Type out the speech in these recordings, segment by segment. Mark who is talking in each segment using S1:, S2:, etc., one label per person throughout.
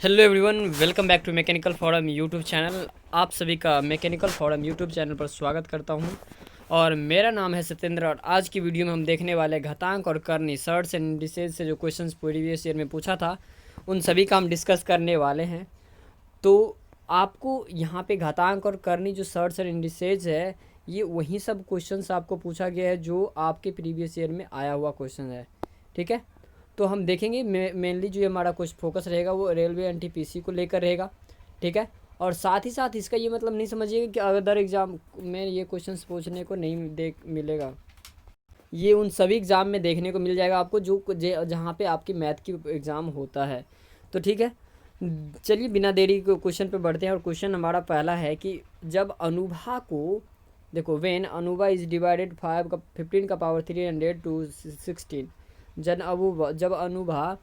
S1: Hello everyone, welcome back to Mechanical Forum YouTube channel. आप सभी का मैकेनिकल फोरम यूट्यूब चैनल पर स्वागत करता हूं और मेरा नाम है सत्येंद्र। और आज की वीडियो में हम देखने वाले घातांक और करनी सर्ट्स एंड इंडिसेज से जो क्वेश्चंस प्रीवियस ईयर में पूछा था उन सभी का हम डिस्कस करने वाले हैं। तो आपको यहाँ पे घातांक और करनी जो सर्ट्स एंड इंडिसेज है, ये वही सब क्वेश्चंस आपको पूछा गया है जो आपके प्रीवियस ईयर में आया हुआ क्वेश्चन है। ठीक है, तो हम देखेंगे मेनली जो हमारा कुछ फोकस रहेगा वो रेलवे एनटीपीसी को लेकर रहेगा। ठीक है, और साथ ही साथ इसका ये मतलब नहीं समझिएगा कि अदर एग्ज़ाम में ये क्वेश्चंस पूछने को नहीं देख मिलेगा। ये उन सभी एग्ज़ाम में देखने को मिल जाएगा आपको जो जहाँ पे आपकी मैथ की एग्ज़ाम होता है। तो ठीक है, चलिए बिना देरी को क्वेश्चन पे बढ़ते हैं। और क्वेश्चन हमारा पहला है कि जब अनुभा को देखो, वेन अनुभा इज डिवाइडेड 15 का पावर 300 टू 16, जब अनुभा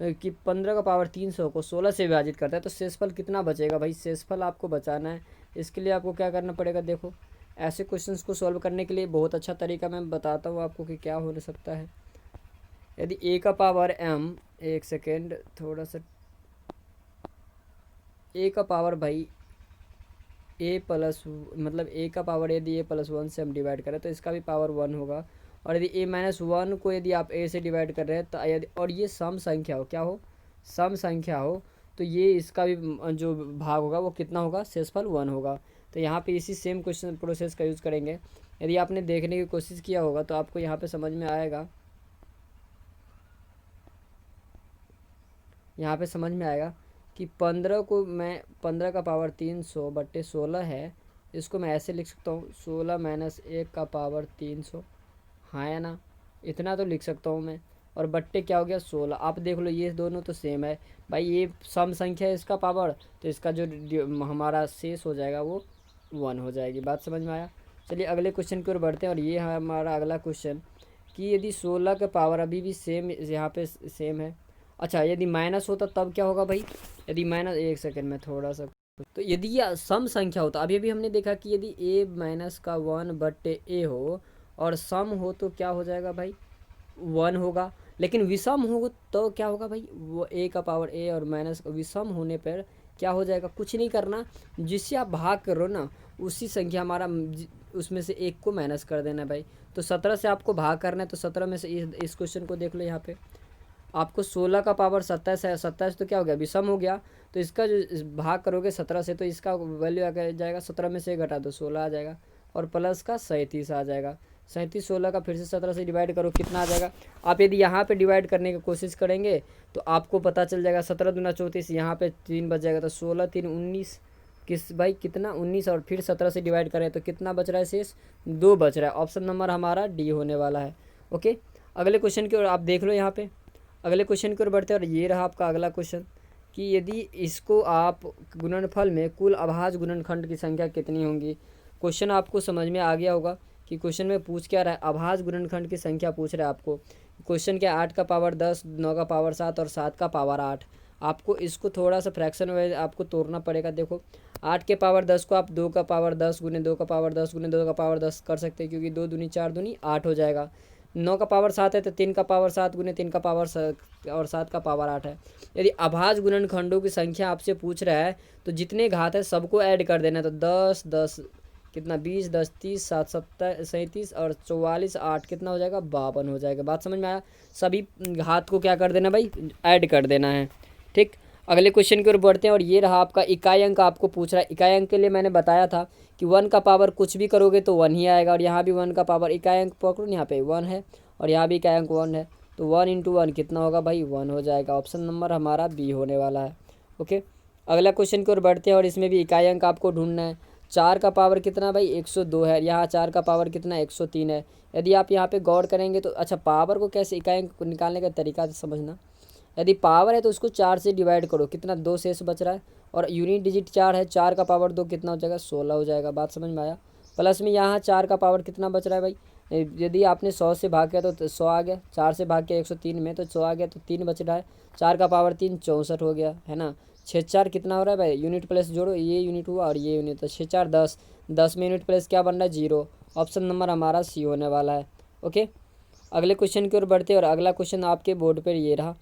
S1: कि 15 का पावर 300 को 16 से विभाजित करता है तो शेषफल कितना बचेगा। भाई शेषफल आपको बचाना है, इसके लिए आपको क्या करना पड़ेगा। देखो, ऐसे क्वेश्चंस को सॉल्व करने के लिए बहुत अच्छा तरीका मैं बताता हूँ आपको कि क्या हो सकता है। यदि ए का पावर एम, एक सेकेंड थोड़ा सा, ए का पावर भाई ए प्लस मतलब ए का पावर यदि ए प्लस 1 से हम डिवाइड करें तो इसका भी पावर 1 होगा। और यदि ए माइनस 1 को यदि आप ए से डिवाइड कर रहे हैं तो यदि और ये सम संख्या हो, क्या हो, सम संख्या हो, तो ये इसका भी जो भाग होगा वो कितना होगा, शेषफल 1 होगा। तो यहाँ पे इसी सेम क्वेश्चन प्रोसेस का यूज़ करेंगे। यदि आपने देखने की कोशिश किया होगा तो आपको यहाँ पे समझ में आएगा, यहाँ पे समझ में आएगा कि 15 को मैं 15 का पावर 300 बट्टे 16 है, इसको मैं ऐसे लिख सकता हूँ 16 माइनस 1 का पावर 300। हाँ या ना, इतना तो लिख सकता हूँ मैं। और बट्टे क्या हो गया 16। आप देख लो ये दोनों तो सेम है भाई, ये सम संख्या है इसका पावर, तो इसका जो हमारा शेष हो जाएगा वो 1 हो जाएगी। बात समझ में आया। चलिए अगले क्वेश्चन की ओर बढ़ते हैं। और ये है हमारा अगला क्वेश्चन कि यदि 16 का पावर अभी भी सेम यहाँ पे सेम है। अच्छा, यदि माइनस होता तब क्या होगा भाई। यदि माइनस, एक सेकेंड में थोड़ा सा, तो यदि यह सम संख्या होता, अभी अभी हमने देखा कि यदि ए माइनस का 1 बट्टे ए हो और सम हो तो क्या हो जाएगा भाई, 1 होगा। लेकिन विषम हो तो क्या होगा भाई, वो ए का पावर ए और माइनस विषम होने पर क्या हो जाएगा। कुछ नहीं करना, जिससे आप भाग करो ना उसी संख्या हमारा उसमें से एक को माइनस कर देना भाई। तो 17 से आपको भाग करना है, तो 17 में से इस क्वेश्चन को देख लो। यहाँ पे आपको 16 का पावर 27 है, 27 तो क्या हो गया, विषम हो गया। तो इसका जो भाग करोगे 17 से तो इसका वैल्यू आ जाएगा, 17 में से घटा दो 16 आ जाएगा। और प्लस का 37 आ जाएगा। 37 16 का फिर से 17 से डिवाइड करो, कितना आ जाएगा। आप यदि यहाँ पे डिवाइड करने की कोशिश करेंगे तो आपको पता चल जाएगा 17 दूना 34, यहाँ पे 3 बच जाएगा। तो 16 3 19, किस भाई कितना 19, और फिर 17 से डिवाइड करें तो कितना बच रहा है शेष, 2 बच रहा है। ऑप्शन नंबर हमारा डी होने वाला है। ओके, अगले क्वेश्चन की ओर आप देख लो। यहाँ पे अगले क्वेश्चन की ओर बढ़ते हैं। और ये रहा आपका अगला क्वेश्चन कि यदि इसको आप गुणनफल में कुल अभाज्य गुणनखंड की संख्या कितनी होंगी। क्वेश्चन आपको समझ में आ गया होगा कि क्वेश्चन में पूछ क्या रहा है, अभाज्य गुणनखंड की संख्या पूछ रहा है आपको। क्वेश्चन क्या, 8 का पावर 10, 9 का पावर 7 और 7 का पावर 8। आपको इसको थोड़ा सा फ्रैक्शन वाइज आपको तोड़ना पड़ेगा। देखो, 8 के पावर 10 को आप 2 का पावर 10 गुने 2 का पावर 10 गुने 2 का पावर 10 कर सकते हैं, क्योंकि 2 दूनी 4 दूनी 8 हो जाएगा। 9 का पावर 7 है तो 3 का पावर 7 गुने 3 का पावर और 7 का पावर 8 है। यदि अभाज्य गुणनखंडों की संख्या आपसे पूछ रहा है तो जितने घात है सबको ऐड कर देना है। तो 10 10 कितना, 20 10 30 7 70 37 और 44 8 कितना हो जाएगा, 52 हो जाएगा। बात समझ में आया। सभी घात को क्या कर देना भाई, ऐड कर देना है। ठीक, अगले क्वेश्चन की ओर बढ़ते हैं। और ये रहा आपका इकाई अंक आपको पूछ रहा है। इकाई अंक के लिए मैंने बताया था कि 1 का पावर कुछ भी करोगे तो 1 ही आएगा। और यहाँ भी 1 का पावर इकाई अंक पकड़ो, यहाँ पे 1 है और यहाँ भी इकाई अंक 1 है। तो 1 इंटू 1 कितना होगा भाई, 1 हो जाएगा। ऑप्शन नंबर हमारा बी होने वाला है। ओके, अगला क्वेश्चन की ओर बढ़ते हैं। और इसमें भी इकाई अंक आपको ढूंढना है। 4 का पावर कितना भाई, 102 है। यहाँ 4 का पावर कितना, 103 है। यदि आप यहाँ पे गौर करेंगे तो, अच्छा पावर को कैसे, इकाई अंक को निकालने का तरीका से समझना। यदि पावर है तो उसको 4 से डिवाइड करो, कितना 2 शेष बच रहा है। और यूनिट डिजिट 4 है, 4 का पावर 2 कितना हो जाएगा, 16 हो जाएगा। बात समझ में आया। प्लस में यहाँ 4 का पावर कितना बच रहा है भाई, यदि आपने 100 से भाग किया तो 100 आ गया, 4 से भाग किया 103 में तो 100 आ गया, तो 3 बच रहा है। 4 का पावर 3 64 हो गया है ना। 6 4 कितना हो रहा है भाई, यूनिट प्लस जोड़ो, ये यूनिट हुआ और ये यूनिट, तो 6 4 10, 10 में यूनिट प्लस क्या बन रहा है, 0। ऑप्शन नंबर हमारा सी होने वाला है। ओके, अगले क्वेश्चन की ओर बढ़ते हैं। और अगला क्वेश्चन आपके बोर्ड पर ये रहा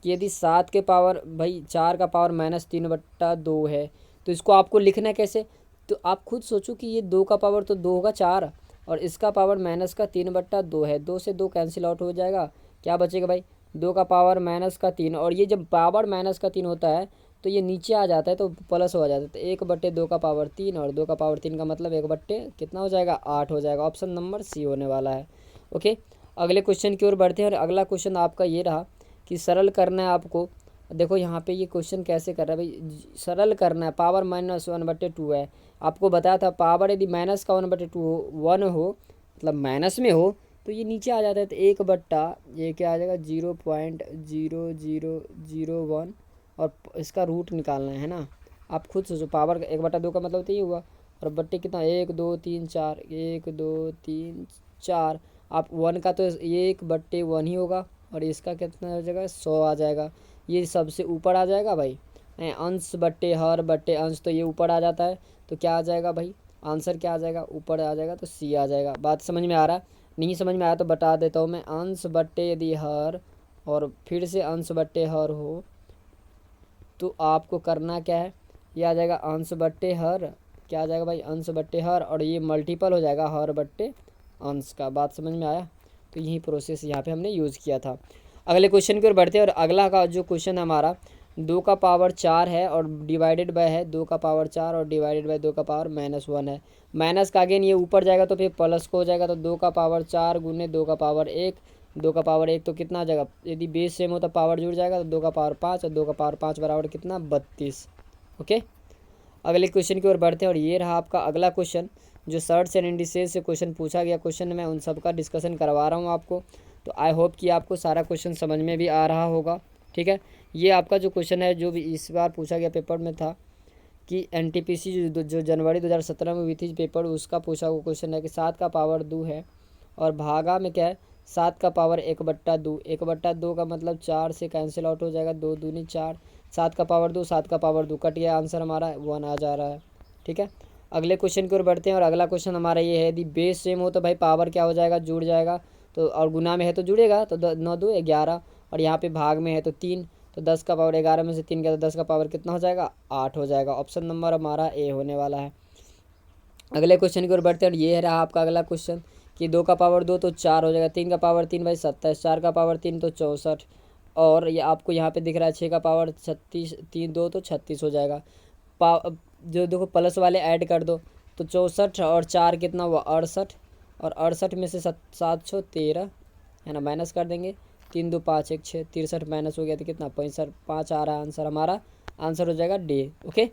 S1: कि यदि 7 के पावर भाई 4 का पावर -3/2 है तो इसको आपको लिखना कैसे। तो आप खुद सोचो कि ये 2 का पावर तो 2 होगा 4, और इसका पावर -3/2 है, 2 से 2 कैंसिल आउट हो जाएगा, क्या बचेगा भाई 2 का पावर -3। और ये जब पावर -3 होता है तो ये नीचे आ जाता है तो प्लस हो जाता है, तो 1/2 का पावर 3, और 2 का पावर 3 का मतलब 1/, कितना हो जाएगा 8 हो जाएगा। ऑप्शन नंबर सी होने वाला है। ओके, अगले क्वेश्चन की ओर बढ़ते हैं, और अगला क्वेश्चन आपका ये रहा कि सरल करना है आपको। देखो यहाँ पे ये क्वेश्चन कैसे कर रहा है भाई, सरल करना है, पावर -1/2 है। आपको बताया था पावर यदि माइनस का 1/2 1 हो, मतलब माइनस में हो, तो ये नीचे आ जाता है, तो 1/, ये क्या आ जाएगा 0.0001, और इसका रूट निकालना है ना। आप खुद सोचो, पावर 1/2 का मतलब तो ये हुआ, और बट्टे कितना 1 2 3 4, 1 2 3 4, आप 1 का तो 1/1 ही होगा, और इसका कितना हो जाएगा 100 आ जाएगा। ये सबसे ऊपर आ जाएगा भाई, अंश बट्टे हर बट्टे अंश, तो ये ऊपर आ जाता है, तो क्या आ जाएगा भाई आंसर क्या आ जाएगा ऊपर आ जाएगा, तो सी आ जाएगा। बात समझ में आ रहा है, नहीं समझ में आया तो बता देता हूँ मैं। अंश बट्टे यदि हर और फिर से अंश बट्टे हर हो तो आपको करना क्या है, ये आ जाएगा अंश बट्टे हर, क्या आ जाएगा भाई अंश बट्टे हर, और ये मल्टीपल हो जाएगा हर बट्टे अंश का। बात समझ में आया, तो यही प्रोसेस यहाँ पे हमने यूज़ किया था। अगले क्वेश्चन की ओर बढ़ते हैं, और अगला का जो क्वेश्चन हमारा 2 का पावर 4 है और डिवाइडेड बाय है 2 का पावर 4 और डिवाइडेड बाय 2 का पावर -1 है। माइनस का अगेन ये ऊपर जाएगा तो फिर प्लस को हो जाएगा, तो 2 का पावर 4 गुने 2 का पावर 1, 2 का पावर 1 तो कितना आ जाएगा, यदि बेस सेम हो तो पावर जुड़ जाएगा, तो 2 का पावर 5, और 2 का पावर 5 बराबर कितना 32। ओके, अगले क्वेश्चन की ओर बढ़ते हैं, और ये रहा आपका अगला क्वेश्चन, जो सर्ट्स एंड इंडिसेज से क्वेश्चन पूछा गया क्वेश्चन, मैं उन सब का डिस्कशन करवा रहा हूँ आपको। तो आई होप कि आपको सारा क्वेश्चन समझ में भी आ रहा होगा। ठीक है, ये आपका जो क्वेश्चन है जो भी इस बार पूछा गया पेपर में था कि एनटीपीसी जो जनवरी 2017 में हुई थी पेपर, उसका पूछा हुआ क्वेश्चन है कि 7 का पावर 2 है और भागा में क्या है 7 का पावर 1/2, 1/2 का मतलब 4 से कैंसिल आउट हो जाएगा, 2 दूनी 4, 7 का पावर 2, 7 का पावर 2 कट गया, आंसर हमारा 1 आ जा रहा है। ठीक है, अगले क्वेश्चन की ओर बढ़ते हैं, और अगला क्वेश्चन हमारा ये है यदि बेस सेम हो तो भाई पावर क्या हो जाएगा जुड़ जाएगा, तो और गुना में है तो जुड़ेगा, तो 9 2 11, और यहाँ पे भाग में है तो 3, तो 10 का पावर 11 में से 3 गया तो 10 का पावर कितना हो जाएगा 8 हो जाएगा। ऑप्शन नंबर हमारा ए होने वाला है। अगले क्वेश्चन की ओर बढ़ते हैं, ये रहा आपका अगला क्वेश्चन कि 2 का पावर 2 तो 4 हो जाएगा, 3 का पावर 3 भाई 27, 4 का पावर 3 तो 64, और ये आपको यहाँ पे दिख रहा है 6 का पावर 36, 3 2 तो 36 हो जाएगा। जो देखो प्लस वाले ऐड कर दो, तो 64 और 4 कितना हुआ 68, और 68 में से 713 है ना, माइनस कर देंगे, 3 2 5 1 6, 63 माइनस हो गया तो कितना 65, 5 आ रहा है आंसर हमारा, आंसर हो जाएगा डी। ओके,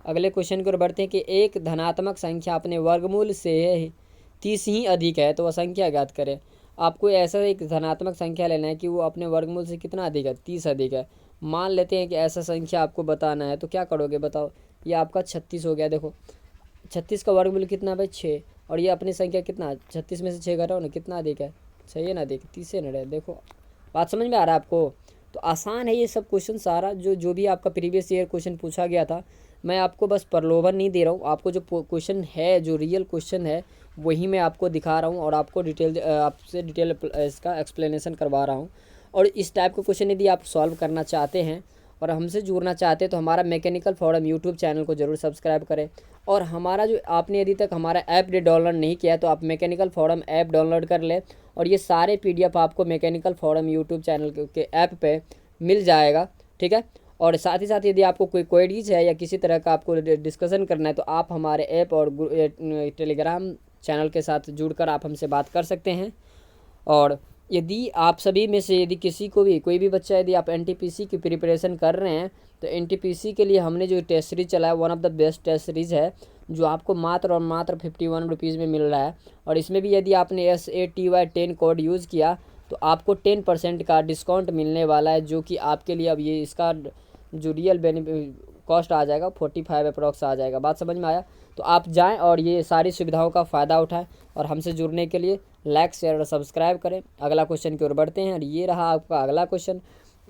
S1: अगले क्वेश्चन की ओर बढ़ते हैं कि एक धनात्मक संख्या अपने वर्गमूल से 30 ही अधिक है तो वह संख्या ज्ञात करें। आपको ऐसा एक धनात्मक संख्या लेना है कि वो अपने वर्गमूल से कितना अधिक है 30 अधिक है। मान लेते हैं कि ऐसा संख्या आपको बताना है, तो क्या करोगे बताओ। ये आपका 36 हो गया, देखो 36 का वर्गमूल कितना भाई 6, और ये अपनी संख्या कितना 36 में से 6 घटाओ ना, कितना अधिक है 6 है ना अधिक, 30 से न रहे। देखो बात समझ में आ रहा है आपको, तो आसान है ये सब क्वेश्चन सारा, जो भी आपका प्रीवियस ईयर क्वेश्चन पूछा गया था। मैं आपको बस प्रलोभन नहीं दे रहा हूँ, आपको जो क्वेश्चन है जो रियल क्वेश्चन है वही मैं आपको दिखा रहा हूँ, और आपको आपसे डिटेल इसका एक्सप्लेनेशन करवा रहा हूँ। और इस टाइप का क्वेश्चन यदि आप सॉल्व करना चाहते हैं और हमसे जुड़ना चाहते हैं तो हमारा मैकेनिकल फोरम यूट्यूब चैनल को ज़रूर सब्सक्राइब करें। और हमारा जो आपने यदि तक हमारा ऐप डाउनलोड नहीं किया है तो आप मैकेनिकल फोरम ऐप डाउनलोड कर लें, और ये सारे PDF आपको मैकेनिकल फोरम यूट्यूब चैनल के ऐप पे मिल जाएगा। ठीक है, और साथ ही साथ यदि आपको कोई क्वेरीज है या किसी तरह का आपको डिस्कशन करना है तो आप हमारे ऐप और टेलीग्राम चैनल के साथ जुड़कर आप हमसे बात कर सकते हैं। और यदि आप सभी में से यदि किसी को भी कोई भी बच्चा यदि आप NTPC की प्रिपरेशन कर रहे हैं तो NTPC के लिए हमने जो टेस्ट सीरीज चलाया one of the best test series है, जो आपको मात्र और मात्र 51 रुपीज़ में मिल रहा है। और इसमें भी यदि आपने SATY10 कोड यूज़ किया तो आपको 10% का डिस्काउंट मिलने वाला है, जो कि आपके लिए अब ये इसका जो रियल बेनिफिट कॉस्ट आ जाएगा 45 अप्रॉक्स आ जाएगा। बात समझ में आया, तो आप जाएं और ये सारी सुविधाओं का फ़ायदा उठाएं, और हमसे जुड़ने के लिए लाइक शेयर और सब्सक्राइब करें। अगला क्वेश्चन की ओर बढ़ते हैं, और ये रहा आपका अगला क्वेश्चन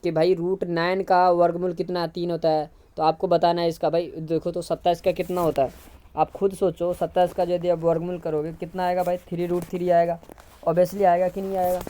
S1: कि भाई √9 का वर्गमूल कितना 3 होता है, तो आपको बताना है इसका। भाई देखो तो 27 का कितना होता है, आप खुद सोचो 27 का यदि आप वर्गमूल करोगे कितना आएगा भाई 3√3 आएगा, ऑब्वियसली आएगा कि नहीं आएगा।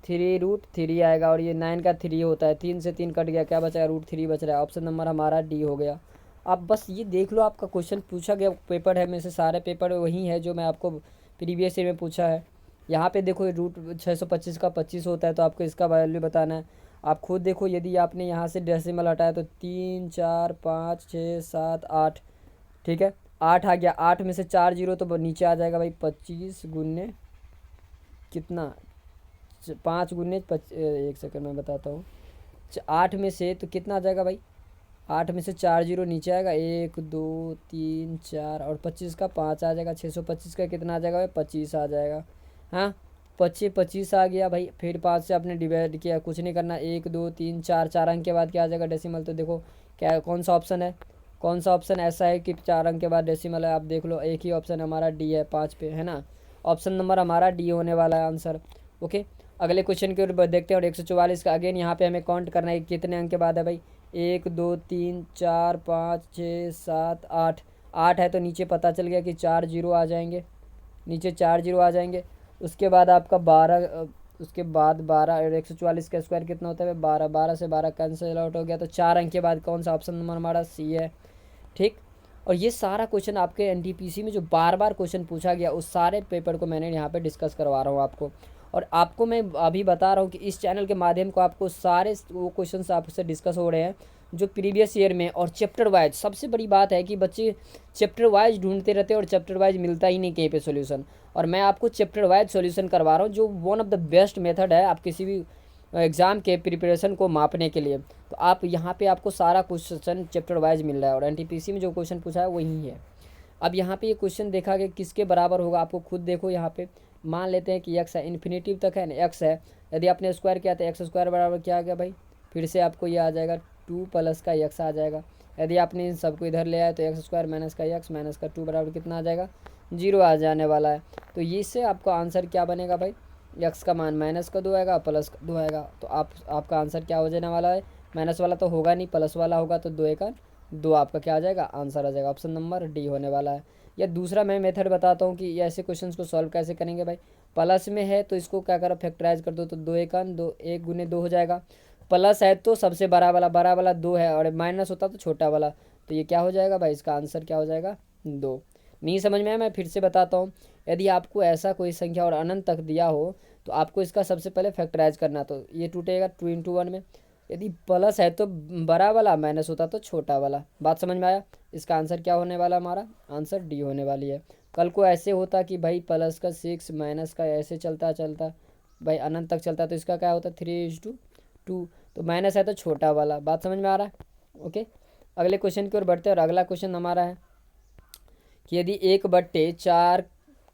S1: 3√3 आएगा, और ये 9 का 3 होता है, 3 से 3 कट गया, क्या बचा? √3 बच रहा है। ऑप्शन नंबर हमारा डी हो गया। आप बस ये देख लो, आपका क्वेश्चन पूछा गया पेपर है में से सारे पेपर वही है जो मैं आपको प्रीवियस ईयर में पूछा है। यहाँ पे देखो √625 का 25 होता है, तो आपको इसका वैल्यू बताना है। आप खुद देखो, यदि आपने यहाँ से डेसिमल हटाया तो 3 4 5 6 7 8, ठीक है, 8 आ गया। 8 में से 4 जीरो तो नीचे आ जाएगा भाई 25 गुने कितना, 5 गुने एक सेकंड में बताता हूँ। 8 में से तो कितना आ जाएगा भाई, 8 में से 4 जीरो नीचे आएगा, 1 2 3 4, और 25 का 5 आ जाएगा। 625 का कितना आ जाएगा भाई? 25 आ जाएगा। हाँ, 25 आ गया भाई। फिर 5 से आपने डिवाइड किया, कुछ नहीं करना। 1 2 3 4, 4 अंक के बाद क्या आ जाएगा? डेसिमल। तो देखो क्या, कौन सा ऑप्शन है, कौन सा ऑप्शन ऐसा है कि 4 अंक के बाद डेसिमल है? आप देख लो, एक ही ऑप्शन हमारा डी है 5 पे, है ना। ऑप्शन नंबर हमारा डी होने वाला है आंसर। ओके, अगले क्वेश्चन की ओर देखते हैं। और 144 का अगेन यहाँ पे हमें काउंट करना है कितने अंक के बाद है भाई। 1 2 3 4 5 6 7 8, 8 है तो नीचे पता चल गया कि 4 जीरो आ जाएंगे, नीचे 4 जीरो आ जाएंगे। उसके बाद आपका 12, उसके बाद 12, और 144 का स्क्वायर कितना होता है? 12, 12 से 12 कैंसिल आउट हो गया। तो 4 अंक के बाद कौन सा? ऑप्शन नंबर हमारा सी है, ठीक। और ये सारा क्वेश्चन आपके एनटीपीसी में जो बार बार क्वेश्चन पूछा गया, उस सारे पेपर को मैंने यहाँ पे डिस्कस करवा रहा हूँ आपको। और आपको मैं अभी बता रहा हूँ कि इस चैनल के माध्यम को आपको सारे वो क्वेश्चंस आपसे डिस्कस हो रहे हैं जो प्रीवियस ईयर में, और चैप्टर वाइज। सबसे बड़ी बात है कि बच्चे चैप्टर वाइज ढूंढते रहते हैं और चैप्टर वाइज मिलता ही नहीं कहीं पे सोल्यूशन, और मैं आपको चैप्टर वाइज सोल्यूशन करवा रहा हूँ, जो one of the best method है आप किसी भी एग्ज़ाम के प्रिपरेशन को मापने के लिए। तो आप यहाँ पे आपको सारा क्वेश्चन चैप्टर वाइज मिल रहा है, और एनटीपीसी में जो क्वेश्चन पूछा है वही है। अब यहाँ पे ये क्वेश्चन देखा कि किसके बराबर होगा, आपको खुद देखो यहाँ पे। मान लेते हैं कि एक्स है, इन्फिनेटिव तक है ना, एक्स है। यदि आपने स्क्वायर किया तो एक्स स्क्वायर बराबर क्या आ गया भाई? फिर से आपको ये आ जाएगा 2 प्लस का एक्स आ जाएगा। यदि आपने इन सबको इधर ले आया तो एक्स स्क्वायर माइनस का एक्स माइनस का 2 बराबर कितना आ जाएगा? 0 आ जाने वाला है। तो ये इससे आपका आंसर क्या बनेगा भाई? एक्स का मान -2 आएगा, प्लस 2 आएगा। तो आपका आंसर क्या हो जाने वाला है? माइनस वाला तो होगा नहीं, प्लस वाला होगा, तो 2 का 2 आपका क्या आ जाएगा? आंसर आ जाएगा। ऑप्शन नंबर डी होने वाला है। या दूसरा मैं मेथड बताता हूँ कि ऐसे क्वेश्चंस को सॉल्व कैसे करेंगे भाई। प्लस में है तो इसको क्या करो, फैक्टराइज कर दो, तो 2 1 2, 1 गुने 2 हो जाएगा। प्लस है तो सबसे बड़ा वाला 2 है, और माइनस होता तो छोटा वाला, तो ये क्या हो जाएगा भाई? इसका आंसर क्या हो जाएगा? 2। नहीं समझ में आया? मैं फिर से बताता हूँ। यदि आपको ऐसा कोई संख्या और अनंत तक दिया हो तो आपको इसका सबसे पहले फैक्टराइज करना, तो ये टूटेगा 2 इंटू 1 में। यदि प्लस है तो बड़ा वाला, माइनस होता तो छोटा वाला। बात समझ में आया? इसका आंसर क्या होने वाला? हमारा आंसर डी होने वाली है। कल को ऐसे होता कि भाई प्लस का 6 माइनस का ऐसे चलता चलता भाई अनंत तक चलता, तो इसका क्या होता? 3:2। तो माइनस है तो छोटा वाला। बात समझ में आ रहा है? ओके, अगले क्वेश्चन की ओर बढ़ते हैं। और अगला क्वेश्चन हमारा है कि यदि 1/4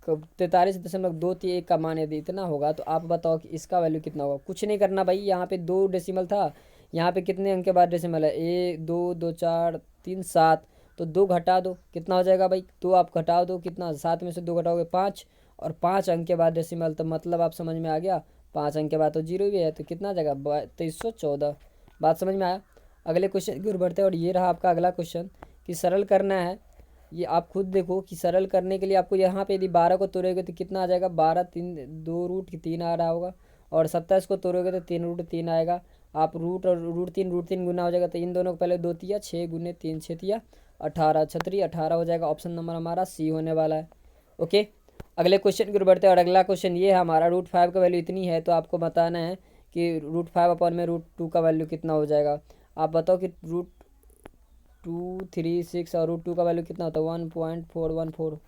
S1: 43.23 का मान यदि इतना होगा तो आप बताओ कि इसका वैल्यू कितना होगा। कुछ नहीं करना भाई, यहाँ पे 2 डेसिमल था, यहाँ पे कितने अंक के बाद डेसिमल है? 1 2 2 4 3 7, तो 2 घटा दो, कितना हो जाएगा भाई? 2 आप घटा दो, कितना? 7 में से 2 घटाओगे 5, और 5 अंक के बाद डेसिमल, तो मतलब आप समझ में आ गया। 5 अंक के बाद तो जीरो भी है, तो कितना आ जाएगा? 2314। बात समझ में आया? अगले क्वेश्चन की ओर बढ़ते हैं। और ये रहा आपका अगला क्वेश्चन कि सरल करना है। ये आप खुद देखो कि सरल करने के लिए आपको यहाँ पे यदि 12 को तोड़ोगे तो कितना आ जाएगा? 12 3 2√3 आ रहा होगा, और 27 को तोड़ोगे तो 3√3 आएगा। आप रूट और √3 गुना हो जाएगा, तो इन दोनों को पहले 2 तिया 6 गुने 3 6 तिया 18, 6 18 हो जाएगा। ऑप्शन नंबर हमारा सी होने वाला है। ओके, अगले क्वेश्चन की ओर बढ़ते हैं। और अगला क्वेश्चन ये है हमारा, √5 का वैल्यू इतनी है, तो आपको बताना है कि √5/√2 का वैल्यू कितना हो जाएगा। आप बताओ कि √236 और √2 का वैल्यू कितना होता है? 1.414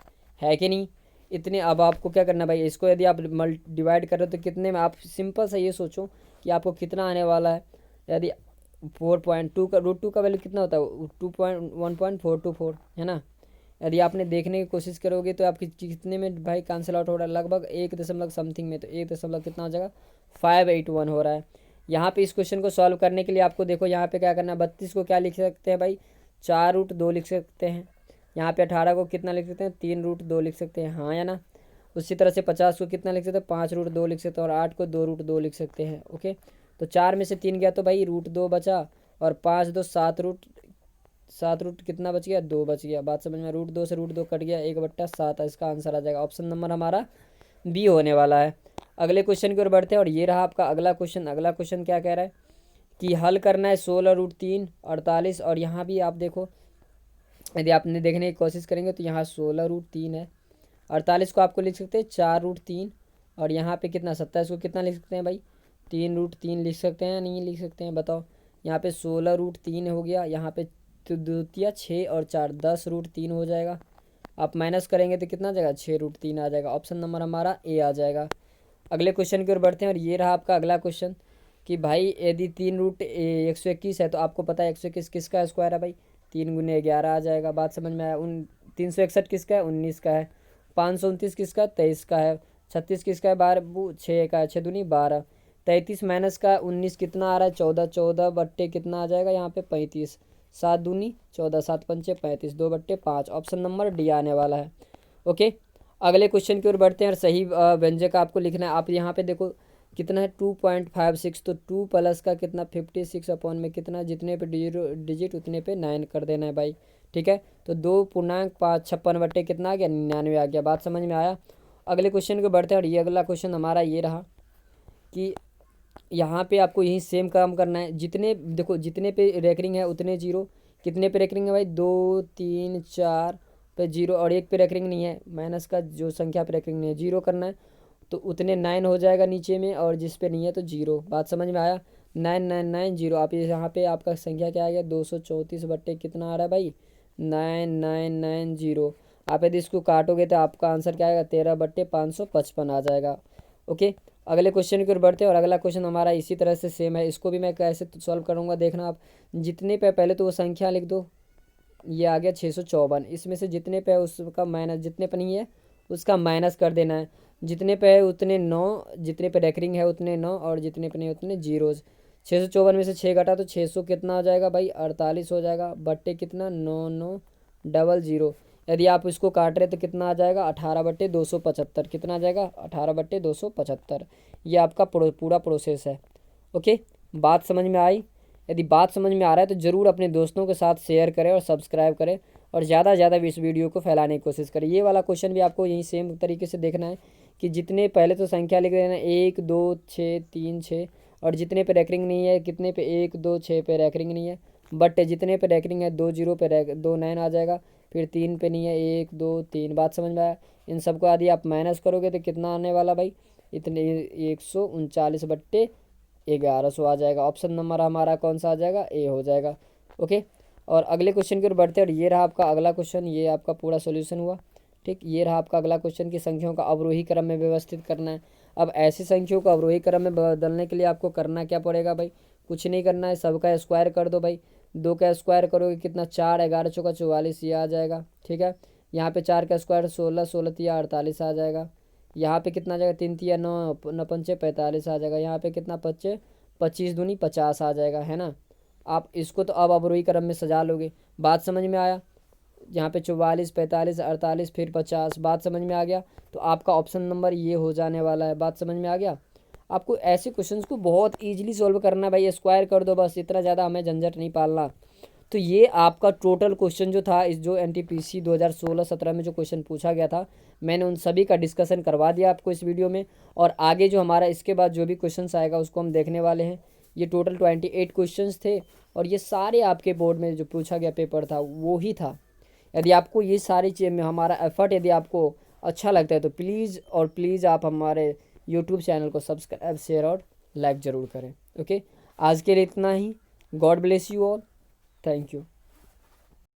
S1: है कि नहीं? इतने। अब आपको क्या करना भाई, इसको यदि आप डिवाइड कर रहे हो तो कितने में, आप सिंपल सा ये सोचो कि आपको कितना आने वाला है। यदि 4.2 का √2 का वैल्यू कितना होता है? 1.424 है ना। यदि आपने देखने की कोशिश करोगे तो आपकी कितने में भाई कैंसिल आउट हो रहा है? लगभग 1 दशमलव समथिंग में, तो 1 दशमलव कितना हो जाएगा? 581 हो रहा है। यहाँ पे इस क्वेश्चन को सॉल्व करने के लिए आपको देखो यहाँ पे क्या करना है। 32 को क्या लिख सकते हैं भाई? 4√2 लिख सकते हैं। यहाँ पे 18 को कितना लिख सकते हैं? 3√2 लिख सकते हैं, हाँ या ना। उसी तरह से 50 को कितना लिख सकते हैं? 5√2 लिख सकते हैं, और 8 को 2√2 लिख सकते हैं। ओके, तो 4 में से 3 गया तो भाई √2 बचा, और 5 2 7 कितना बच गया? 2 बच गया। बात समझ में? √2 से √2 कट गया, 1/7। इसका आंसर आ जाएगा। ऑप्शन नंबर हमारा बी होने वाला है। अगले क्वेश्चन की ओर बढ़ते हैं और ये रहा आपका अगला क्वेश्चन। अगला क्वेश्चन क्या कह रहा है कि हल करना है 16√3 48। और यहाँ भी आप देखो, यदि आपने देखने की कोशिश करेंगे तो यहाँ 16√3 है, 48 को आपको लिख सकते हैं 4√3, और यहाँ पे कितना 27 को कितना लिख सकते हैं भाई, 3√3 लिख सकते हैं, नहीं लिख सकते हैं बताओ। यहाँ पे 16√3 हो गया, यहाँ पे तो द्वितीय 6 और 4 10√3 हो जाएगा। आप माइनस करेंगे तो कितना आ जाएगा, 6√3 आ जाएगा। ऑप्शन नंबर हमारा ए आ जाएगा। अगले क्वेश्चन की ओर बढ़ते हैं और ये रहा आपका अगला क्वेश्चन कि भाई यदि 3√121 है तो आपको पता है 121 किसका स्क्वायर है भाई, 3 × 11 आ जाएगा। बात समझ में आया। 361 किसका है, 19 का है। 529 किसका, 23 का है। 36 किसका है, 12 6 का है, 6 दूनी 12। 33 माइनस का 19 कितना आ रहा है, 14। 14 बट्टे कितना आ जाएगा यहाँ पे 35। 7 दूनी 14, 7 पंचे 35, 2/5। ऑप्शन नंबर डी आने वाला है। ओके, अगले क्वेश्चन की ओर बढ़ते हैं और सही व्यंजक आपको लिखना है। आप यहाँ पे देखो कितना है 2.56, तो 2 प्लस का कितना 56 अपॉन में कितना, जितने पे डिजिट उतने पे 9 कर देना है भाई। ठीक है, तो 2.56 बट्टे कितना आ गया, 99 आ गया। बात समझ में आया। अगले क्वेश्चन को बढ़ते हैं और ये अगला क्वेश्चन हमारा ये रहा कि यहाँ पे आपको यही सेम काम करना है। जितने देखो जितने पे रेकरिंग है उतने जीरो, कितने पे रेकरिंग है भाई, 2 3 4 पे जीरो, और एक पे रेकरिंग नहीं है, माइनस का जो संख्या पे रेकरिंग नहीं है जीरो करना है, तो उतने 9 हो जाएगा नीचे में, और जिस पे नहीं है तो जीरो। बात समझ में आया। 9990। आप यहाँ पे आपका संख्या क्या आ गया, 234 बट्टे कितना आ रहा है भाई, 9990। आप यदि इसको काटोगे तो आपका आंसर क्या आएगा, 13/555 आ जाएगा। ओके, अगले क्वेश्चन की ओर बढ़ते हैं और अगला क्वेश्चन हमारा इसी तरह से सेम है। इसको भी मैं कैसे सॉल्व करूँगा देखना आप। जितने पे पहले तो वो संख्या लिख दो, ये आ गया 654। इसमें से जितने पे है उसका माइनस, जितने पे नहीं है उसका माइनस कर देना है। जितने पे है उतने 9, जितने पे रेकरिंग है उतने 9, और जितने पे नहीं उतने जीरोज। 654 में से 6 घटा तो 600 कितना हो जाएगा भाई, 48 हो जाएगा, बट्टे कितना 9900। यदि आप इसको काट रहे तो कितना आ जाएगा, 18/275। कितना आ जाएगा, 18/275। ये आपका पूरा प्रोसेस है। ओके, बात समझ में आई। यदि बात समझ में आ रहा है तो ज़रूर अपने दोस्तों के साथ शेयर करें और सब्सक्राइब करें, और ज़्यादा से ज़्यादा इस वीडियो को फैलाने की कोशिश करें। ये वाला क्वेश्चन भी आपको यही सेम तरीके से देखना है कि जितने पहले तो संख्या लिख देना 1 2 6 3 6, और जितने पे रेकरिंग नहीं है, कितने पे 1 2 6 पे रेकरिंग नहीं है, बट जितने पे रेकरिंग है 2 0 पे 2 9 आ जाएगा, फिर 3 पे नहीं है 1 2 3। बात समझ में आया। इन सबको यदि आप माइनस करोगे तो कितना आने वाला भाई, इतने 139/1100 आ जाएगा। ऑप्शन नंबर हमारा कौन सा आ जाएगा, ए हो जाएगा। ओके, और अगले क्वेश्चन की ओर बढ़ते हैं और ये रहा आपका अगला क्वेश्चन। ये आपका पूरा सोल्यूशन हुआ। ठीक, ये रहा आपका अगला क्वेश्चन की संख्याओं का अवरोही क्रम में व्यवस्थित करना है। अब ऐसी संख्याओं को अवरोही क्रम में बदलने के लिए आपको करना क्या पड़ेगा भाई, कुछ नहीं करना है, सबका स्क्वायर कर दो भाई। 2 का स्क्वायर करोगे कितना, 4 11 चौका 44, ये आ जाएगा। ठीक है, यहाँ पे 4 का स्क्वायर 16, 16 तिया 48 आ जाएगा। यहाँ पे कितना आ जाएगा, 3 तिया 9, 9 पंचे 45 आ जाएगा। यहाँ पे कितना पच्चे 25 दूनी 50 आ जाएगा, है ना। आप इसको तो अब अवरोही क्रम में सजा लोगे। बात समझ में आया। यहाँ पे 44 45 48 फिर 50। बात समझ में आ गया। तो आपका ऑप्शन नंबर ये हो जाने वाला है। बात समझ में आ गया। आपको ऐसे क्वेश्चंस को बहुत ईजिली सॉल्व करना है भाई, स्क्वायर कर दो बस, इतना ज़्यादा हमें झंझट नहीं पालना। तो ये आपका टोटल क्वेश्चन जो था, इस जो NTPC 2016-17 में जो क्वेश्चन पूछा गया था, मैंने उन सभी का डिस्कशन करवा दिया आपको इस वीडियो में। और आगे जो हमारा इसके बाद जो भी क्वेश्चन आएगा उसको हम देखने वाले हैं। ये टोटल 28 क्वेश्चन थे, और ये सारे आपके बोर्ड में जो पूछा गया पेपर था वो ही था। यदि आपको ये सारी चीज़ में हमारा एफर्ट यदि आपको अच्छा लगता है तो प्लीज़ और प्लीज़ आप हमारे यूट्यूब चैनल को सब्सक्राइब शेयर और लाइक ज़रूर करें। ओके, आज के लिए इतना ही। God bless you all. Thank you.